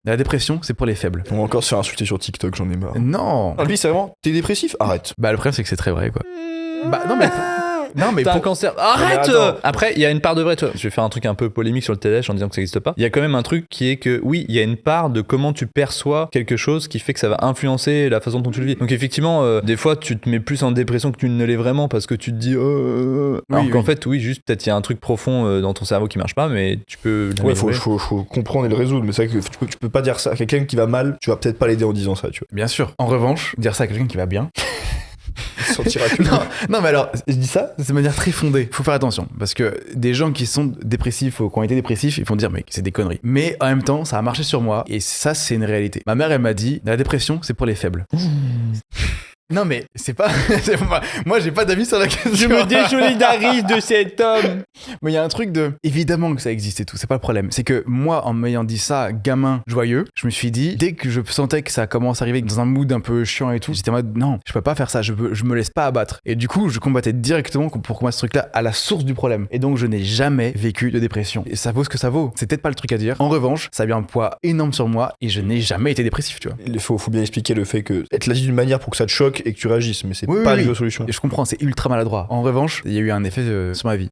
La dépression, c'est pour les faibles. On va encore se faire insulter sur TikTok, j'en ai marre. Non. Ah, lui, c'est vraiment, t'es dépressif? Arrête. Bah le problème c'est que c'est très vrai quoi. Bah non mais T'as un pour... cancer. Arrête. Mais attends. Après, il y a une part de vrai. Tu vois. Je vais faire un truc un peu polémique sur le TDAH en disant que ça n'existe pas. Il y a quand même un truc qui est que oui, il y a une part de comment tu perçois quelque chose qui fait que ça va influencer la façon dont tu le vis. Donc effectivement, des fois, tu te mets plus en dépression que tu ne l'es vraiment parce que tu te dis. Alors qu'en fait, oui, juste peut-être il y a un truc profond dans ton cerveau qui marche pas, mais tu peux. Ouais, faut l'améliorer. comprendre et le résoudre, mais c'est vrai que tu peux pas dire ça à quelqu'un qui va mal, tu vas peut-être pas l'aider en disant ça, tu vois. Bien sûr. En revanche, dire ça à quelqu'un qui va bien. Il se sentira que non mais alors, je dis ça de manière très fondée. Faut faire attention parce que des gens qui sont dépressifs ou qui ont été dépressifs, ils vont dire mais c'est des conneries. Mais en même temps, ça a marché sur moi et ça c'est une réalité. Ma mère elle m'a dit la dépression c'est pour les faibles. Non mais c'est pas moi j'ai pas d'avis sur la question. Je me désolidarise de cet homme. Mais il y a un truc de évidemment que ça existe et tout, c'est pas le problème. C'est que moi en m'ayant dit ça gamin joyeux, je me suis dit dès que je sentais que ça commence à arriver dans un mood un peu chiant et tout, j'étais en mode non, je peux pas faire ça, je me laisse pas abattre. Et du coup, je combattais directement pour combattre ce truc-là à la source du problème. Et donc je n'ai jamais vécu de dépression. Et ça vaut ce que ça vaut. C'est peut-être pas le truc à dire. En revanche, ça a eu un poids énorme sur moi et je n'ai jamais été dépressif, tu vois. Il faut bien expliquer le fait que être là d'une manière pour que ça te choque et que tu réagisses, mais c'est pas la solution. Et je comprends, c'est ultra maladroit. En revanche, il y a eu un effet sur ma vie.